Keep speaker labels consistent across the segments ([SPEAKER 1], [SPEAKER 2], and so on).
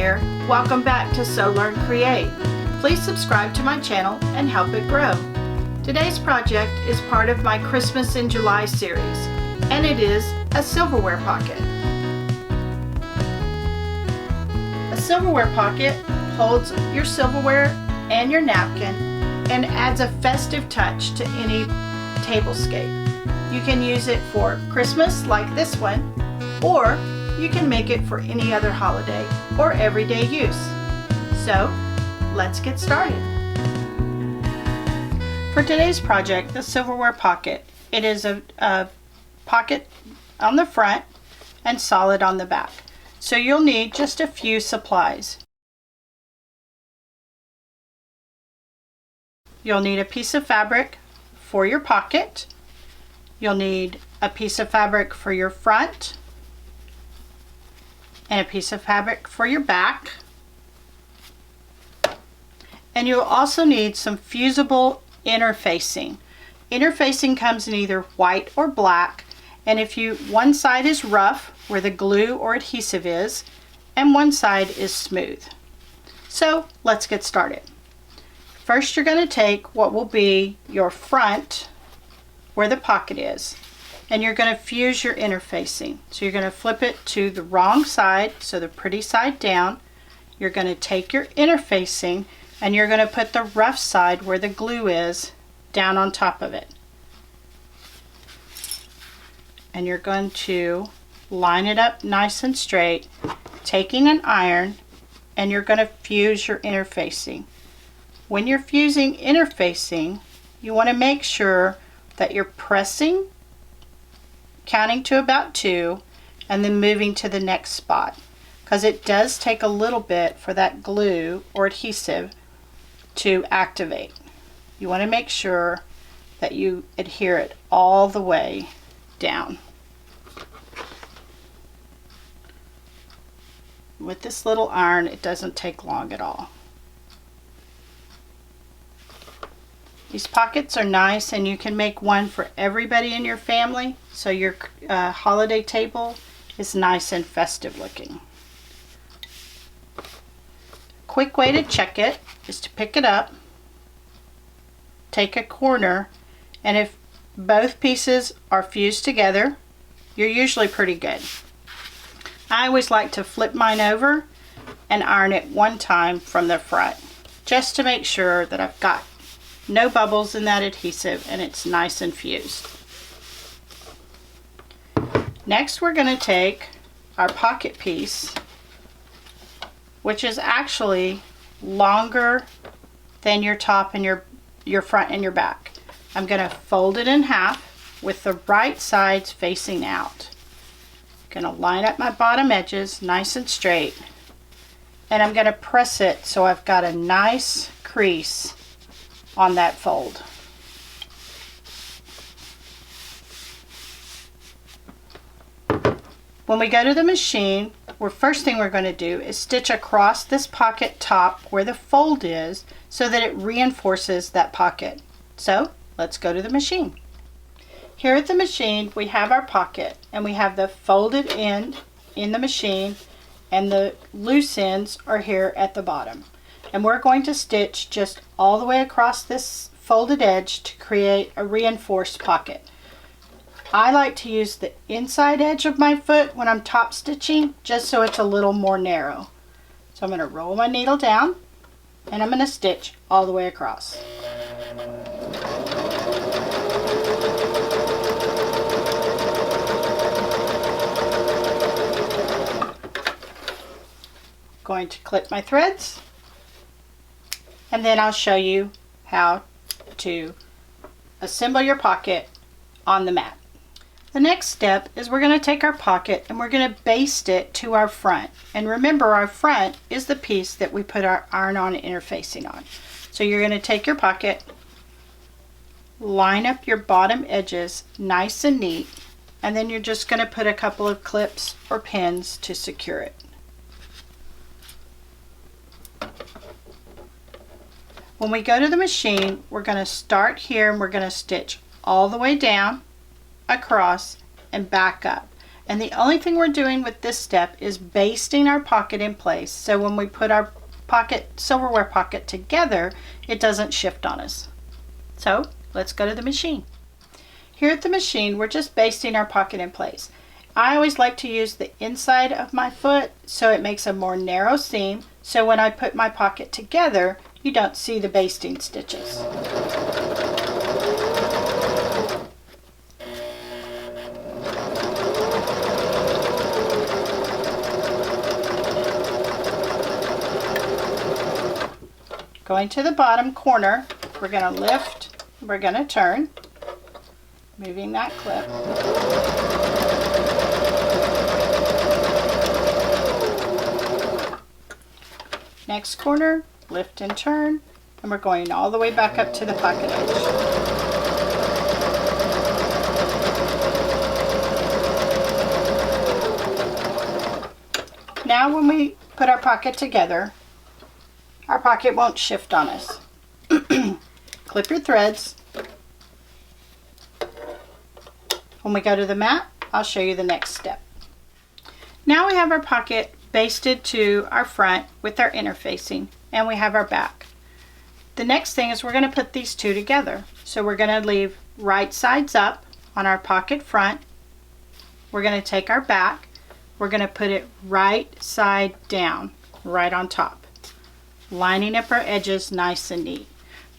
[SPEAKER 1] here. Welcome back to Sew Learn Create. Please subscribe to my channel and help it grow. Today's project is part of my Christmas in July series, and it is a silverware pocket. A silverware pocket holds your silverware and your napkin and adds a festive touch to any tablescape. You can use it for Christmas like this one, or you can make it for any other holiday or everyday use. So let's get started. For today's project, the silverware pocket, it is a pocket on the front and solid on the back. So you'll need just a few supplies. You'll need a piece of fabric for your pocket. You'll need a piece of fabric for your front and a piece of fabric for your back. And you'll also need some fusible interfacing. Interfacing comes in either white or black, and one side is rough where the glue or adhesive is, and one side is smooth. So let's get started. First, you're going to take what will be your front where the pocket is, and you're going to fuse your interfacing. So you're going to flip it to the wrong side, so the pretty side down. You're going to take your interfacing and you're going to put the rough side where the glue is down on top of it. And you're going to line it up nice and straight, taking an iron, and you're going to fuse your interfacing. When you're fusing interfacing, you want to make sure that you're pressing, counting to about 2, and then moving to the next spot, because it does take a little bit for that glue or adhesive to activate. You want to make sure that you adhere it all the way down. With this little iron, it doesn't take long at all. These pockets are nice, and you can make one for everybody in your family, so your holiday table is nice and festive looking. Quick way to check it is to pick it up, take a corner, and if both pieces are fused together, you're usually pretty good. I always like to flip mine over and iron it one time from the front, just to make sure that I've got no bubbles in that adhesive and it's nice and fused. Next, we're going to take our pocket piece, which is actually longer than your top and your front and your back. I'm going to fold it in half with the right sides facing out. I'm going to line up my bottom edges nice and straight, and I'm going to press it so I've got a nice crease on that fold. When we go to the machine, first thing we're going to do is stitch across this pocket top where the fold is so that it reinforces that pocket. So let's go to the machine. Here at the machine, we have our pocket, and we have the folded end in the machine, and the loose ends are here at the bottom. And we're going to stitch just all the way across this folded edge to create a reinforced pocket. I like to use the inside edge of my foot when I'm top stitching, just so it's a little more narrow. So I'm going to roll my needle down, and I'm going to stitch all the way across. Going to clip my threads, and then I'll show you how to assemble your pocket on the mat. The next step is we're going to take our pocket and we're going to baste it to our front. And remember, our front is the piece that we put our iron-on interfacing on. So you're going to take your pocket, line up your bottom edges nice and neat, and then you're just going to put a couple of clips or pins to secure it. When we go to the machine, we're going to start here and we're going to stitch all the way down, across, and back up. And the only thing we're doing with this step is basting our pocket in place, so when we put our silverware pocket together, it doesn't shift on us. So let's go to the machine. Here at the machine, we're just basting our pocket in place. I always like to use the inside of my foot so it makes a more narrow seam, so when I put my pocket together, you don't see the basting stitches. Going to the bottom corner, we're going to lift, we're going to turn, moving that clip. Next corner, lift and turn, and we're going all the way back up to the pocket edge. Now when we put our pocket together, our pocket won't shift on us. Clip your threads. When we go to the mat, I'll show you the next step. Now we have our pocket basted to our front with our interfacing, and we have our back. The next thing is we're going to put these two together. So we're going to leave right sides up on our pocket front. We're going to take our back. We're going to put it right side down, right on top, lining up our edges nice and neat.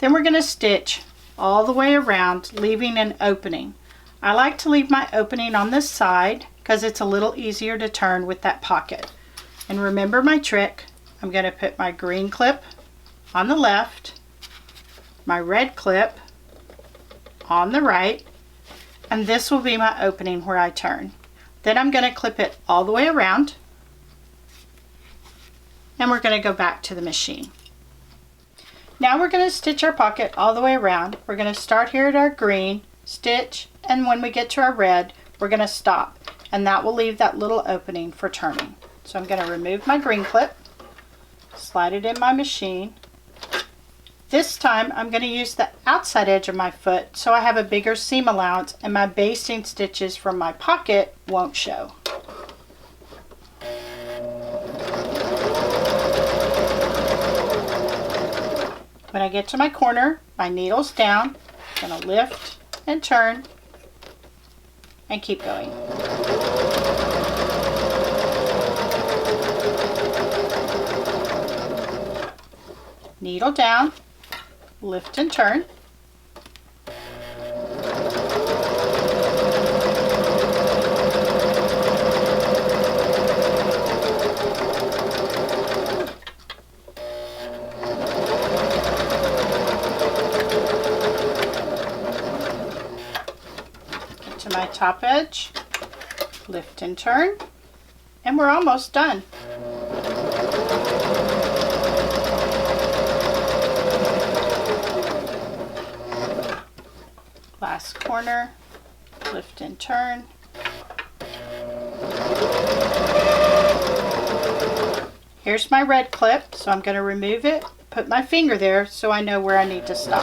[SPEAKER 1] Then we're going to stitch all the way around, leaving an opening. I like to leave my opening on this side because it's a little easier to turn with that pocket. And remember my trick, I'm going to put my green clip on the left, my red clip on the right, and this will be my opening where I turn. Then I'm going to clip it all the way around, and we're going to go back to the machine. Now we're going to stitch our pocket all the way around. We're going to start here at our green, stitch, and when we get to our red, we're going to stop, and that will leave that little opening for turning. So I'm going to remove my green clip, slide it in my machine. This time I'm going to use the outside edge of my foot so I have a bigger seam allowance and my basting stitches from my pocket won't show. When I get to my corner, my needle's down, I'm going to lift and turn and keep going. Needle down, lift and turn. Get to my top edge, lift and turn, and we're almost done. Last corner, lift and turn. Here's my red clip, so I'm going to remove it, put my finger there so I know where I need to stop.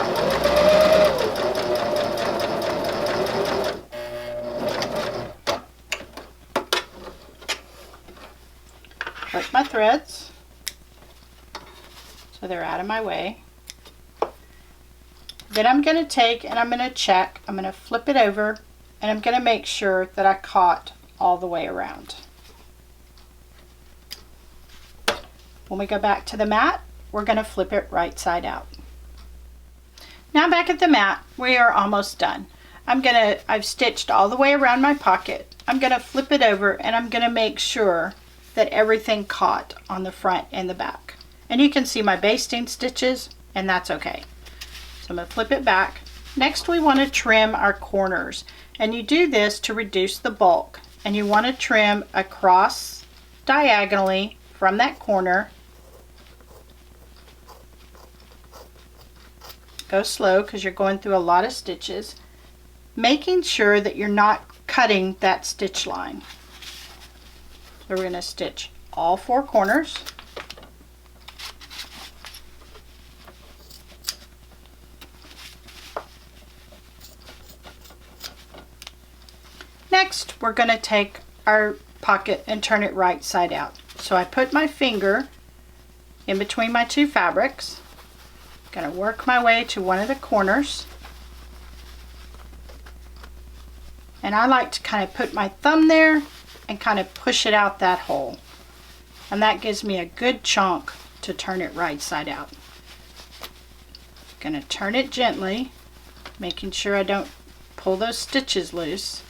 [SPEAKER 1] Flip my threads so they're out of my way. Then I'm going to take and I'm going to check, I'm going to flip it over, and I'm going to make sure that I caught all the way around. When we go back to the mat, we're going to flip it right side out. Now back at the mat, we are almost done. I've stitched all the way around my pocket. I'm going to flip it over and I'm going to make sure that everything caught on the front and the back. And you can see my basting stitches, and that's okay. So I'm going to flip it back. Next we want to trim our corners, and you do this to reduce the bulk, and you want to trim across diagonally from that corner. Go slow because you're going through a lot of stitches, making sure that you're not cutting that stitch line. So we're going to stitch all four corners. Next, we're going to take our pocket and turn it right side out. So I put my finger in between my two fabrics. I'm going to work my way to one of the corners. And I like to kind of put my thumb there and kind of push it out that hole. And that gives me a good chunk to turn it right side out. I'm going to turn it gently, making sure I don't pull those stitches loose.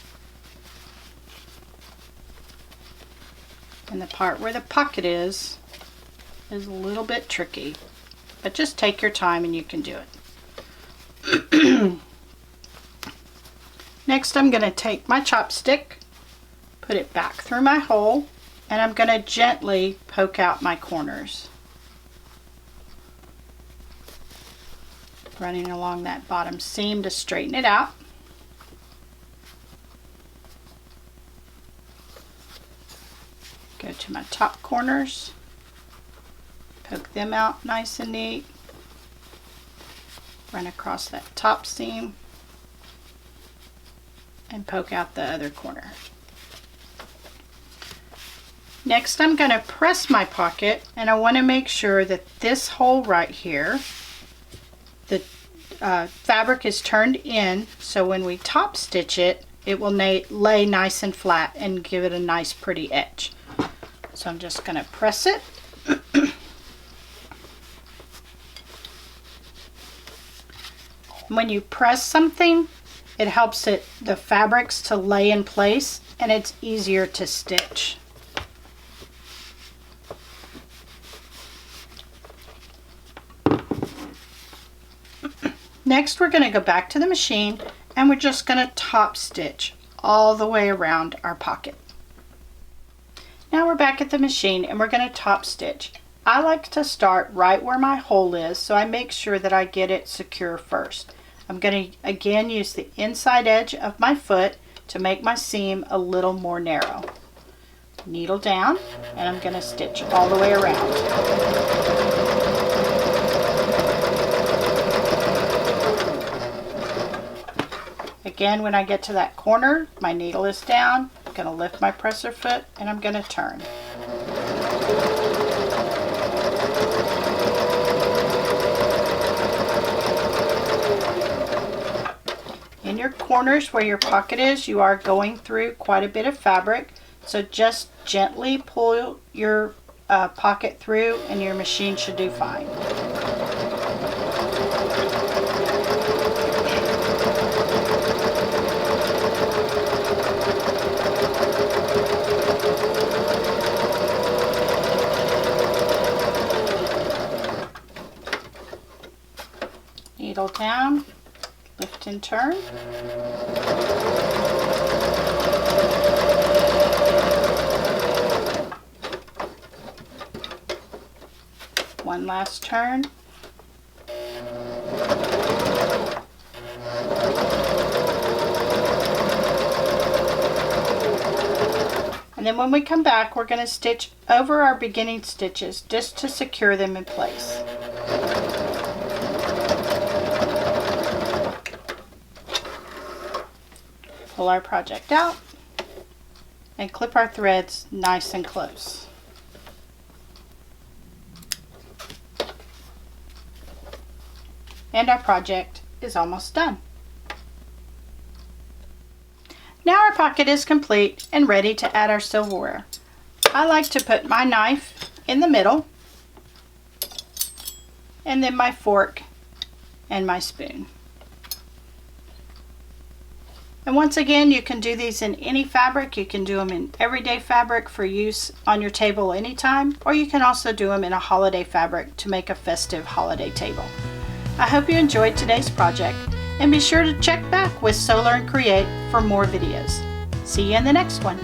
[SPEAKER 1] And the part where the pocket is a little bit tricky, but just take your time and you can do it. Next, I'm going to take my chopstick, put it back through my hole, and I'm going to gently poke out my corners, running along that bottom seam to straighten it out. Go to my top corners, poke them out nice and neat, run across that top seam, and poke out the other corner. Next, I'm going to press my pocket, and I want to make sure that this hole right here, the fabric is turned in, so when we top stitch it, it will lay nice and flat and give it a nice pretty edge. So I'm just going to press it. When you press something, it helps the fabrics to lay in place, and it's easier to stitch. Next, we're going to go back to the machine, and we're just going to top stitch all the way around our pocket. Now we're back at the machine, and we're going to top stitch. I like to start right where my hole is, so I make sure that I get it secure first. I'm going to again use the inside edge of my foot to make my seam a little more narrow. Needle down, and I'm going to stitch all the way around. Again, when I get to that corner, my needle is down. I'm going to lift my presser foot, and I'm going to turn. In your corners where your pocket is, you are going through quite a bit of fabric, so just gently pull your pocket through and your machine should do fine. Needle down, lift and turn. One last turn. And then when we come back, we're going to stitch over our beginning stitches just to secure them in place. Pull our project out and clip our threads nice and close. And our project is almost done. Now our pocket is complete and ready to add our silverware. I like to put my knife in the middle, and then my fork and my spoon. And once again, you can do these in any fabric. You can do them in everyday fabric for use on your table anytime, or you can also do them in a holiday fabric to make a festive holiday table. I hope you enjoyed today's project, and be sure to check back with Solar and Create for more videos. See you in the next one.